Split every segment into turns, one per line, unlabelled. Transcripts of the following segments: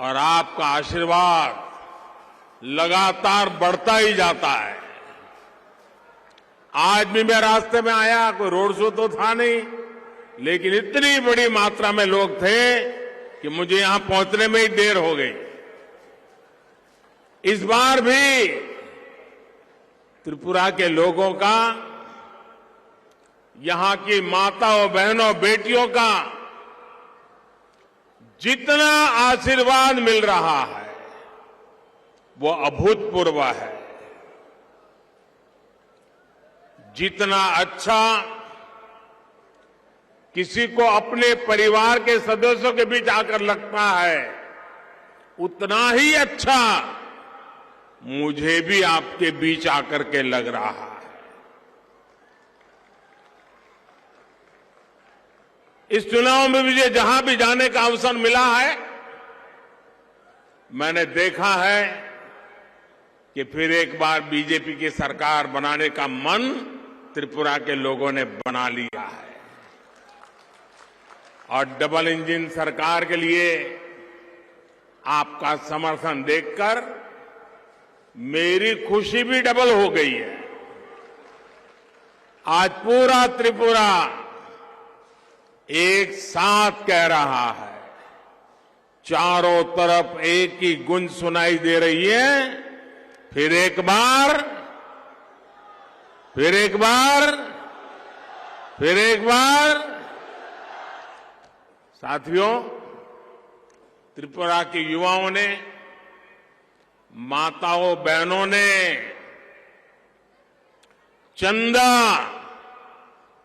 और आपका आशीर्वाद लगातार बढ़ता ही जाता है। आज भी मैं रास्ते में आया, कोई रोड शो तो था नहीं, लेकिन इतनी बड़ी मात्रा में लोग थे कि मुझे यहां पहुंचने में ही देर हो गई। इस बार भी त्रिपुरा के लोगों का, यहां की माताओं, बहनों, बेटियों का जितना आशीर्वाद मिल रहा है वो अभूतपूर्व है। जितना अच्छा किसी को अपने परिवार के सदस्यों के बीच आकर लगता है, उतना ही अच्छा मुझे भी आपके बीच आकर के लग रहा है। इस चुनाव में मुझे जहां भी जाने का अवसर मिला है, मैंने देखा है कि फिर एक बार बीजेपी की सरकार बनाने का मन त्रिपुरा के लोगों ने बना लिया है। और डबल इंजन सरकार के लिए आपका समर्थन देखकर मेरी खुशी भी डबल हो गई है। आज पूरा त्रिपुरा एक साथ कह रहा है, चारों तरफ एक ही गूंज सुनाई दे रही है, फिर एक बार, फिर एक बार, फिर एक बार। साथियों, त्रिपुरा के युवाओं ने, माताओं, बहनों ने चंदा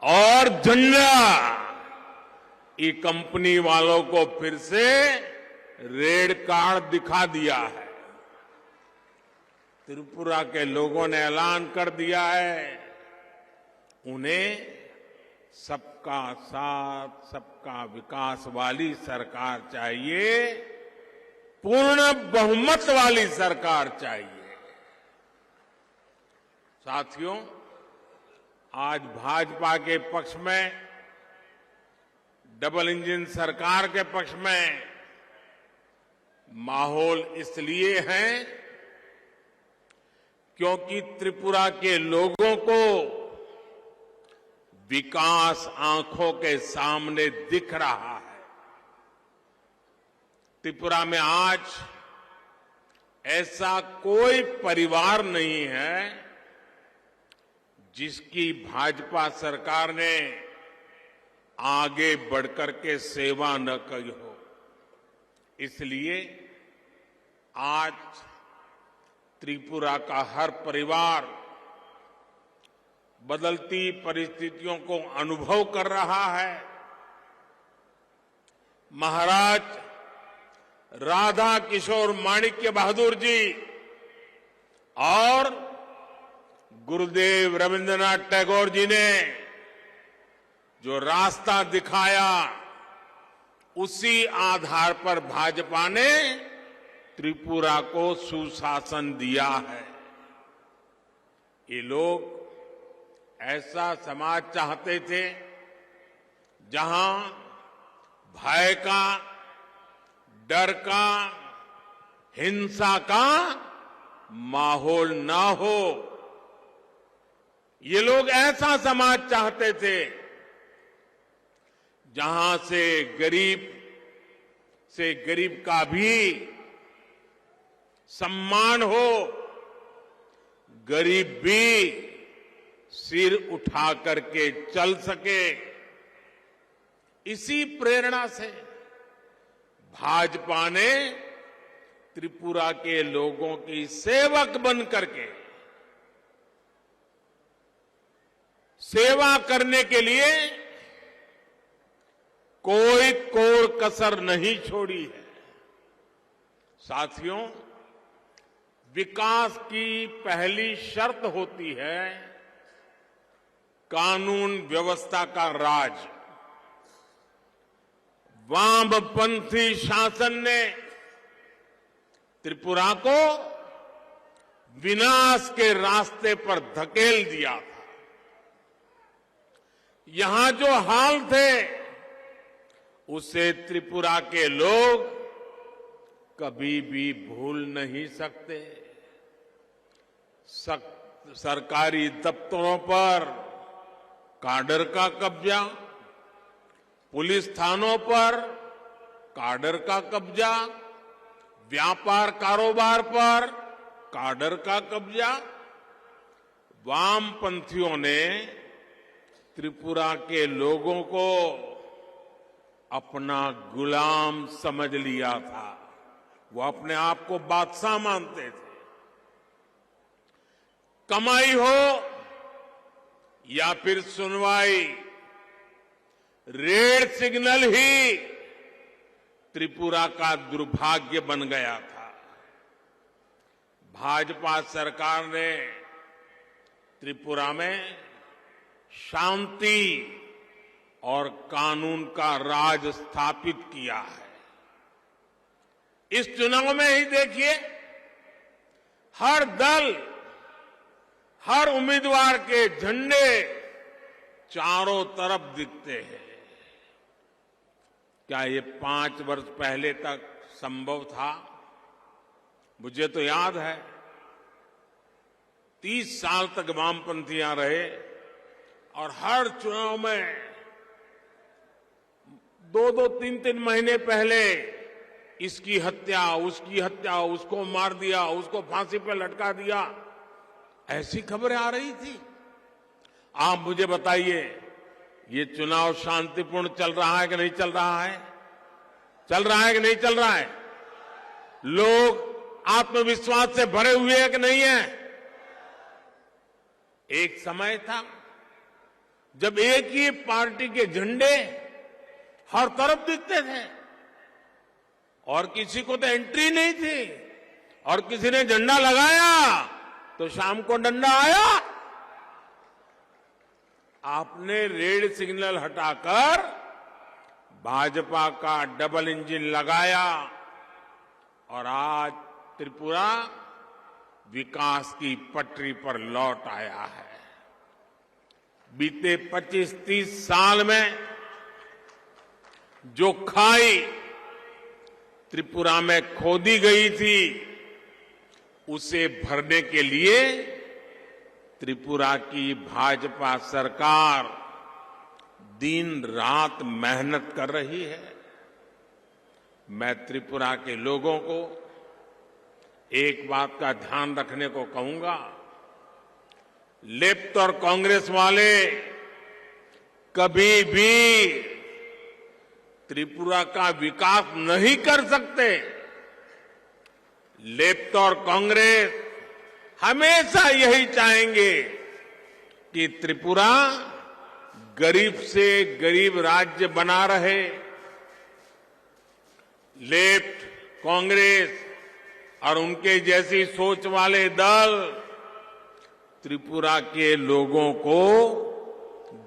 और झंडा ये कंपनी वालों को फिर से रेड कार्ड दिखा दिया है। त्रिपुरा के लोगों ने ऐलान कर दिया है, उन्हें सबका साथ, सबका विकास वाली सरकार चाहिए, पूर्ण बहुमत वाली सरकार चाहिए। साथियों, आज भाजपा के पक्ष में, डबल इंजन सरकार के पक्ष में माहौल इसलिए है क्योंकि त्रिपुरा के लोगों को विकास आंखों के सामने दिख रहा है। त्रिपुरा में आज ऐसा कोई परिवार नहीं है जिसकी भाजपा सरकार ने आगे बढ़कर के सेवा न की हो। इसलिए आज त्रिपुरा का हर परिवार बदलती परिस्थितियों को अनुभव कर रहा है। महाराज राधा किशोर माणिक्य बहादुर जी और गुरुदेव रविंद्रनाथ टैगोर जी ने जो रास्ता दिखाया, उसी आधार पर भाजपा ने त्रिपुरा को सुशासन दिया है। ये लोग ऐसा समाज चाहते थे जहां भय का, डर का, हिंसा का माहौल न हो। ये लोग ऐसा समाज चाहते थे जहां से गरीब का भी सम्मान हो, गरीब भी सिर उठा करके चल सके। इसी प्रेरणा से भाजपा ने त्रिपुरा के लोगों की सेवक बन करके सेवा करने के लिए कोई कोर कसर नहीं छोड़ी है। साथियों, विकास की पहली शर्त होती है कानून व्यवस्था का राज। वामपंथी शासन ने त्रिपुरा को विनाश के रास्ते पर धकेल दिया था। यहां जो हाल थे, उसे त्रिपुरा के लोग कभी भी भूल नहीं सकते। सरकारी दफ्तरों पर काडर का कब्जा, पुलिस थानों पर काडर का कब्जा, व्यापार कारोबार पर काडर का कब्जा। वामपंथियों ने त्रिपुरा के लोगों को अपना गुलाम समझ लिया था। वो अपने आप को बादशाह मानते थे। कमाई हो या फिर सुनवाई, रेड सिग्नल ही त्रिपुरा का दुर्भाग्य बन गया था। भाजपा सरकार ने त्रिपुरा में शांति और कानून का राज स्थापित किया है। इस चुनाव में ही देखिए, हर दल, हर उम्मीदवार के झंडे चारों तरफ दिखते हैं। क्या ये 5 वर्ष पहले तक संभव था? मुझे तो याद है 30 साल तक वामपंथियां रहे और हर चुनाव में 2-2, 3-3 महीने पहले इसकी हत्या, उसकी हत्या, उसको मार दिया, उसको फांसी पर लटका दिया, ऐसी खबरें आ रही थी। आप मुझे बताइए, ये चुनाव शांतिपूर्ण चल रहा है कि नहीं चल रहा है? चल रहा है कि नहीं चल रहा है? लोग आत्मविश्वास से भरे हुए हैं कि नहीं है? एक समय था जब एक ही पार्टी के झंडे हर तरफ दिखते थे और किसी को तो एंट्री नहीं थी, और किसी ने झंडा लगाया तो शाम को डंडा आया। आपने रेड सिग्नल हटाकर भाजपा का डबल इंजन लगाया और आज त्रिपुरा विकास की पटरी पर लौट आया है। बीते 25-30 साल में जो खाई त्रिपुरा में खोदी गई थी, उसे भरने के लिए त्रिपुरा की भाजपा सरकार दिन रात मेहनत कर रही है। मैं त्रिपुरा के लोगों को एक बात का ध्यान रखने को कहूंगा, लेफ्ट और कांग्रेस वाले कभी भी त्रिपुरा का विकास नहीं कर सकते। लेफ्ट और कांग्रेस हमेशा यही चाहेंगे कि त्रिपुरा गरीब से गरीब राज्य बना रहे। लेफ्ट, कांग्रेस और उनके जैसी सोच वाले दल त्रिपुरा के लोगों को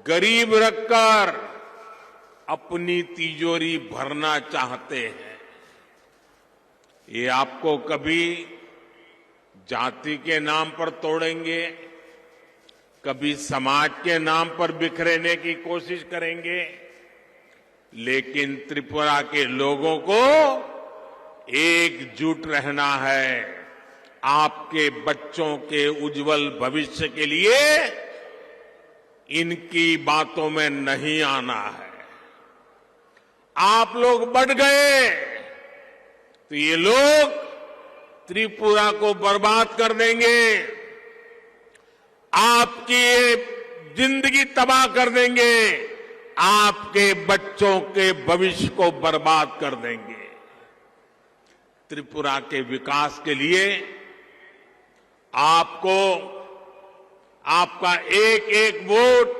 गरीब रखकर अपनी तिजोरी भरना चाहते हैं। ये आपको कभी जाति के नाम पर तोड़ेंगे, कभी समाज के नाम पर बिखरने की कोशिश करेंगे, लेकिन त्रिपुरा के लोगों को एकजुट रहना है। आपके बच्चों के उज्जवल भविष्य के लिए इनकी बातों में नहीं आना है। आप लोग बढ़ गए तो ये लोग त्रिपुरा को बर्बाद कर देंगे, आपकी जिंदगी तबाह कर देंगे, आपके बच्चों के भविष्य को बर्बाद कर देंगे। त्रिपुरा के विकास के लिए आपको आपका एक एक वोट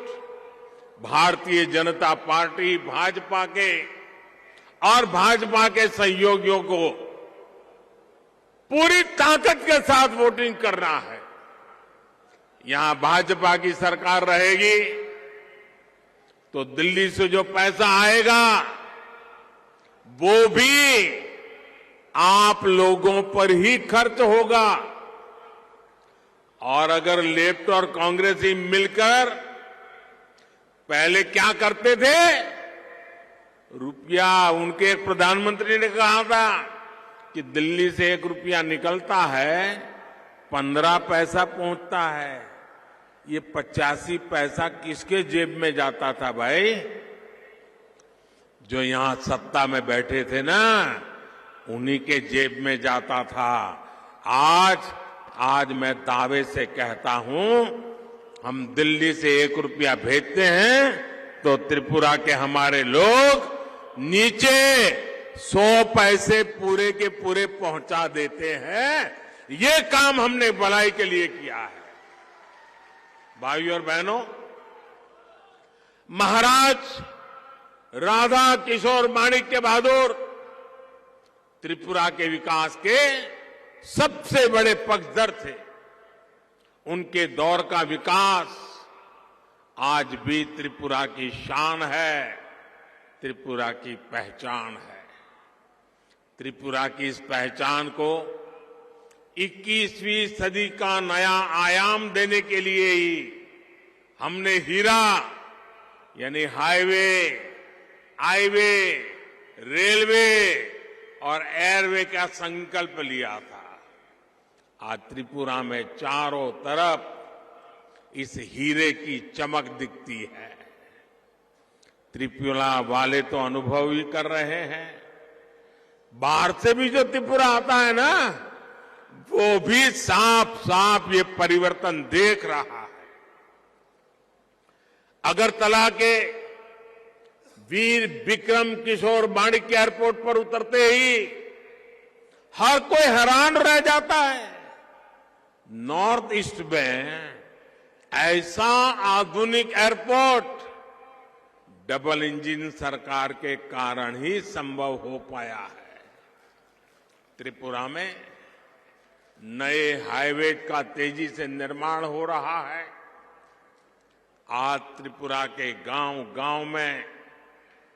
भारतीय जनता पार्टी, भाजपा के और भाजपा के सहयोगियों को पूरी ताकत के साथ वोटिंग करना है। यहां भाजपा की सरकार रहेगी तो दिल्ली से जो पैसा आएगा वो भी आप लोगों पर ही खर्च होगा। और अगर लेफ्ट और कांग्रेस ही मिलकर पहले क्या करते थे, रुपया, उनके एक प्रधानमंत्री ने कहा था कि दिल्ली से 1 रुपया निकलता है 15 पैसा पहुंचता है। ये 85 पैसा किसके जेब में जाता था भाई? जो यहां सत्ता में बैठे थे ना, उन्हीं के जेब में जाता था। आज मैं दावे से कहता हूं, हम दिल्ली से 1 रुपया भेजते हैं तो त्रिपुरा के हमारे लोग नीचे 100 पैसे पूरे के पूरे पहुंचा देते हैं। ये काम हमने भलाई के लिए किया है। भाइयों और बहनों, महाराज राधा किशोर माणिक्य बहादुर त्रिपुरा के विकास के सबसे बड़े पक्षधर थे। उनके दौर का विकास आज भी त्रिपुरा की शान है, त्रिपुरा की पहचान है। त्रिपुरा की इस पहचान को 21वीं सदी का नया आयाम देने के लिए ही हमने हीरा यानी हाईवे, रेलवे और एयरवे का संकल्प लिया था। आज त्रिपुरा में चारों तरफ इस हीरे की चमक दिखती है। त्रिपुरा वाले तो अनुभव ही कर रहे हैं। बाहर से भी जो त्रिपुरा आता है ना, वो भी साफ साफ ये परिवर्तन देख रहा है। अगरतला के वीर विक्रम किशोर माणिक्य एयरपोर्ट पर उतरते ही हर कोई हैरान रह जाता है। नॉर्थ ईस्ट में ऐसा आधुनिक एयरपोर्ट डबल इंजन सरकार के कारण ही संभव हो पाया है। त्रिपुरा में नए हाईवे का तेजी से निर्माण हो रहा है। आज त्रिपुरा के गांव-गांव में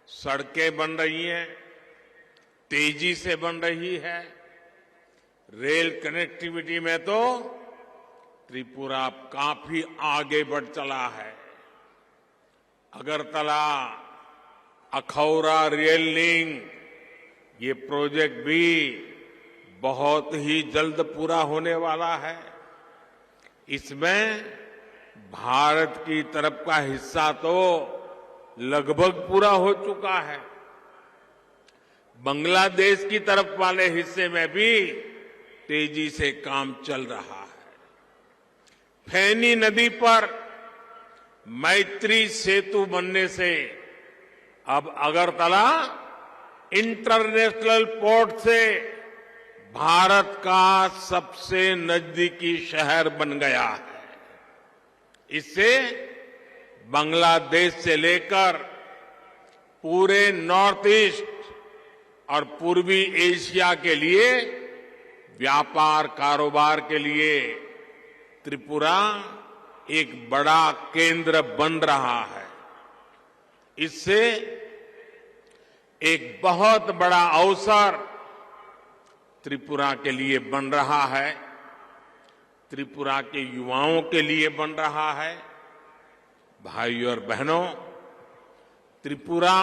सड़कें बन रही हैं, तेजी से बन रही है। रेल कनेक्टिविटी में तो त्रिपुरा काफी आगे बढ़ चला है। अगरतला अखौरा रेल लिंक ये प्रोजेक्ट भी बहुत ही जल्द पूरा होने वाला है। इसमें भारत की तरफ का हिस्सा तो लगभग पूरा हो चुका है। बांग्लादेश की तरफ वाले हिस्से में भी तेजी से काम चल रहा है। फैनी नदी पर मैत्री सेतु बनने से अब अगरतला इंटरनेशनल पोर्ट से भारत का सबसे नजदीकी शहर बन गया है। इससे बांग्लादेश से लेकर पूरे नॉर्थ ईस्ट और पूर्वी एशिया के लिए व्यापार कारोबार के लिए त्रिपुरा एक बड़ा केंद्र बन रहा है। इससे एक बहुत बड़ा अवसर त्रिपुरा के लिए बन रहा है, त्रिपुरा के युवाओं के लिए बन रहा है। भाइयों और बहनों, त्रिपुरा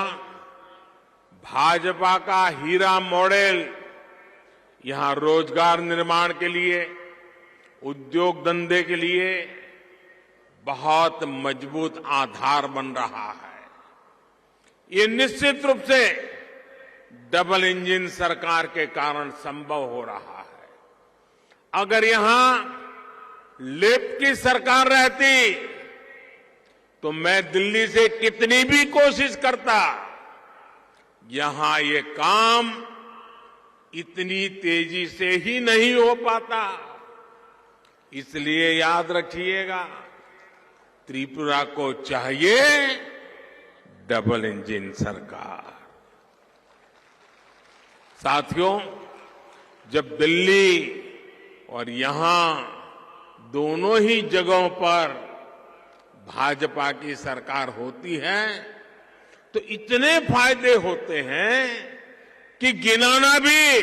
भाजपा का हीरा मॉडल यहां रोजगार निर्माण के लिए, उद्योग धंधे के लिए बहुत मजबूत आधार बन रहा है। ये निश्चित रूप से डबल इंजन सरकार के कारण संभव हो रहा है। अगर यहां लेफ्ट की सरकार रहती तो मैं दिल्ली से कितनी भी कोशिश करता, यहां ये काम इतनी तेजी से ही नहीं हो पाता। इसलिए याद रखिएगा, त्रिपुरा को चाहिए डबल इंजन सरकार। साथियों, जब दिल्ली और यहां दोनों ही जगहों पर भाजपा की सरकार होती है तो इतने फायदे होते हैं कि गिनाना भी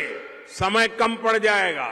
समय कम पड़ जाएगा।